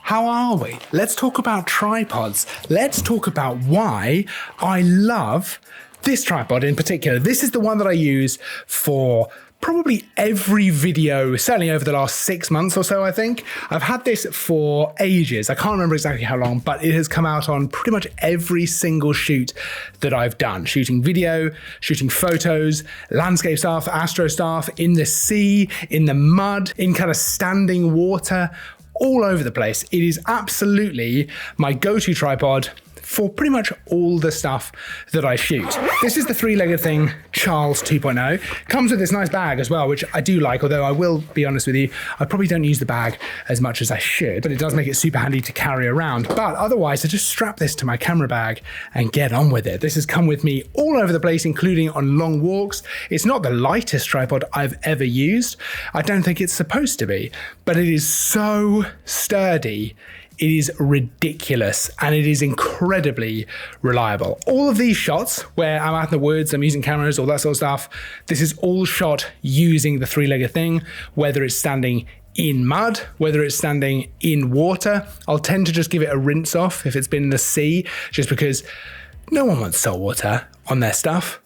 How are we? Let's talk about tripods. Let's talk about why I love this tripod in particular. This is the one that I use for probably every video, certainly over the last 6 months or so, I think. I've had this for ages. I can't remember exactly how long, but it has come out on pretty much every single shoot that I've done. Shooting video, shooting photos, landscape stuff, astro stuff, in the sea, in the mud, in kind of standing water, all over the place. It is absolutely my go-to tripod for pretty much all the stuff that I shoot. This is the three-legged thing, Charles 2.0. Comes with this nice bag as well, which I do like, although I will be honest with you, I probably don't use the bag as much as I should, but it does make it super handy to carry around. But otherwise, I just strap this to my camera bag and get on with it. This has come with me all over the place, including on long walks. It's not the lightest tripod I've ever used. I don't think it's supposed to be, but it is so sturdy. It is ridiculous and it is incredibly reliable. All of these shots where I'm out in the woods, I'm using cameras, all that sort of stuff, this is all shot using the three-legged thing, whether it's standing in mud, whether it's standing in water. I'll tend to just give it a rinse off if it's been in the sea, just because no one wants salt water on their stuff.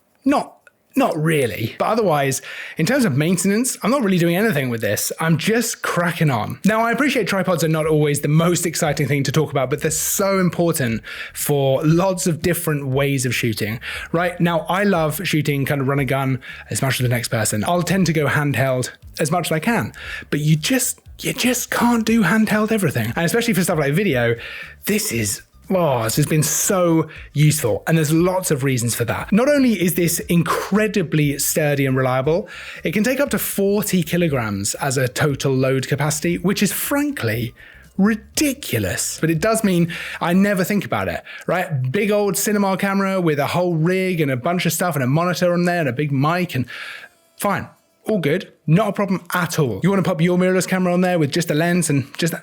Not really, but otherwise, in terms of maintenance, I'm not really doing anything with this. I'm just cracking on. Now, I appreciate tripods are not always the most exciting thing to talk about, but they're so important for lots of different ways of shooting, right? Now, I love shooting kind of run and gun as much as the next person. I'll tend to go handheld as much as I can, but you just can't do handheld everything. And especially for stuff like video, this has been so useful, and there's lots of reasons for that. Not only is this incredibly sturdy and reliable, it can take up to 40 kilograms as a total load capacity, which is frankly ridiculous. But it does mean I never think about it, right? Big old cinema camera with a whole rig and a bunch of stuff and a monitor on there and a big mic, and fine, all good, not a problem at all. You want to pop your mirrorless camera on there with just a lens and just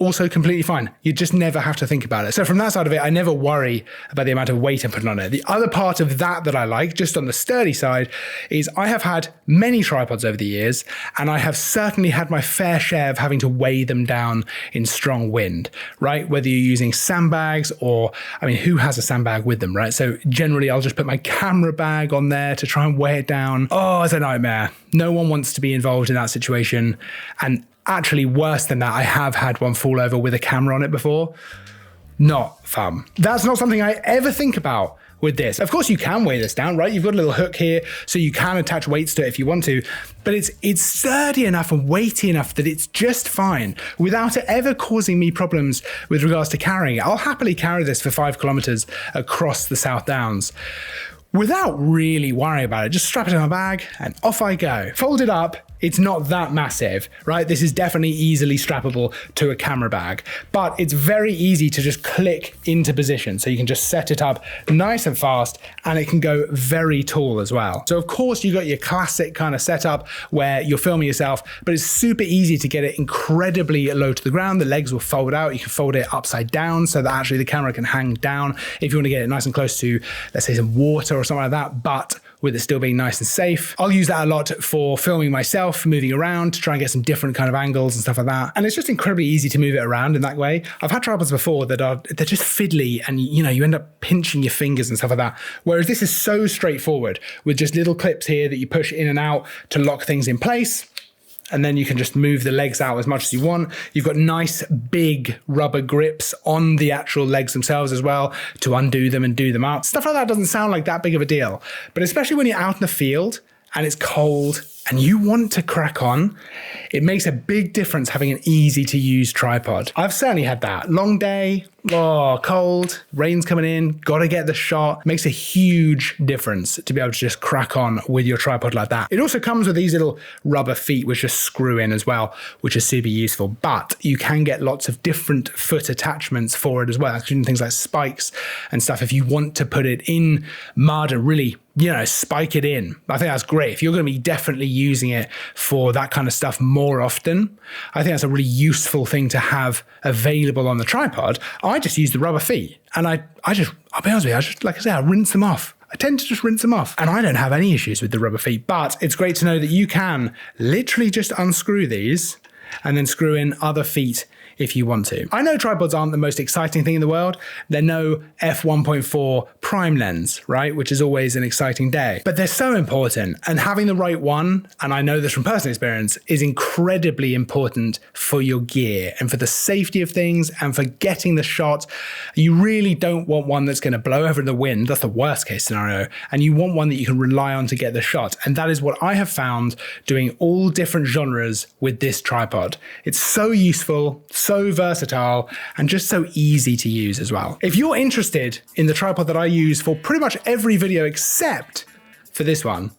also completely fine. You just never have to think about it. So from that side of it, I never worry about the amount of weight I'm putting on it. The other part of that I like, just on the sturdy side, is I have had many tripods over the years, and I have certainly had my fair share of having to weigh them down in strong wind, right? Whether you're using sandbags or, I mean, who has a sandbag with them, right? So generally I'll just put my camera bag on there to try and weigh it down. Oh, it's a nightmare. No one wants to be involved in that situation. And actually, worse than that, I have had one fall over with a camera on it before. Not fun. That's not something I ever think about with this. Of course, you can weigh this down, right? You've got a little hook here, so you can attach weights to it if you want to, but it's sturdy enough and weighty enough that it's just fine without it ever causing me problems with regards to carrying it. I'll happily carry this for 5 kilometers across the South Downs without really worrying about it. Just strap it in my bag and off I go. Fold it up. It's not that massive, right? This is definitely easily strappable to a camera bag, but it's very easy to just click into position. So you can just set it up nice and fast, and it can go very tall as well. So of course you got your classic kind of setup where you're filming yourself, but it's super easy to get it incredibly low to the ground. The legs will fold out. You can fold it upside down so that actually the camera can hang down if you want to get it nice and close to, let's say, some water or something like that, but with it still being nice and safe. I'll use that a lot for filming myself, moving around to try and get some different kind of angles and stuff like that. And it's just incredibly easy to move it around in that way. I've had tripods before they're just fiddly, and you end up pinching your fingers and stuff like that. Whereas this is so straightforward with just little clips here that you push in and out to lock things in place. And then you can just move the legs out as much as you want. You've got nice big rubber grips on the actual legs themselves as well to undo them and do them up. Stuff like that doesn't sound like that big of a deal, but especially when you're out in the field and it's cold and you want to crack on, it makes a big difference having an easy to use tripod. I've certainly had that. Long day, cold, rain's coming in, gotta get the shot. Makes a huge difference to be able to just crack on with your tripod like that. It also comes with these little rubber feet which just screw in as well, which is super useful, but you can get lots of different foot attachments for it as well, including things like spikes and stuff if you want to put it in mud and really, spike it in. I think that's great. If you're going to be definitely using it for that kind of stuff more often, I think that's a really useful thing to have available on the tripod. I just use the rubber feet, and I'll be honest with you, I rinse them off. I tend to just rinse them off, and I don't have any issues with the rubber feet, but it's great to know that you can literally just unscrew these and then screw in other feet if you want to. I know tripods aren't the most exciting thing in the world. They're no f1.4 prime lens, right? Which is always an exciting day, but they're so important, and having the right one, and I know this from personal experience, is incredibly important for your gear and for the safety of things and for getting the shot. You really don't want one that's going to blow over in the wind. That's the worst case scenario. And you want one that you can rely on to get the shot. And that is what I have found doing all different genres with this tripod. It's so useful, so versatile, and just so easy to use as well. If you're interested in the tripod that I use for pretty much every video except for this one,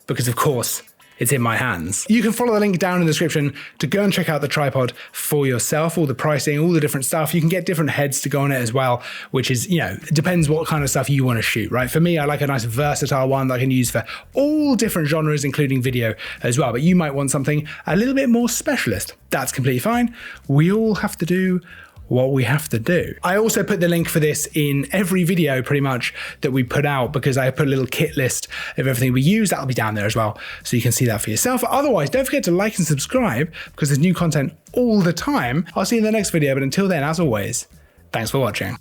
because of course it's in my hands, you can follow the link down in the description to go and check out the tripod for yourself, all the pricing, all the different stuff. You can get different heads to go on it as well, which is, it depends what kind of stuff you want to shoot, right? For me, I like a nice versatile one that I can use for all different genres, including video as well. But you might want something a little bit more specialist. That's completely fine. We all have to do what we have to do. I also put the link for this in every video pretty much that we put out, because I put a little kit list of everything we use. That'll be down there as well, so you can see that for yourself. Otherwise, don't forget to like and subscribe, because there's new content all the time. I'll see you in the next video, but until then, as always, thanks for watching.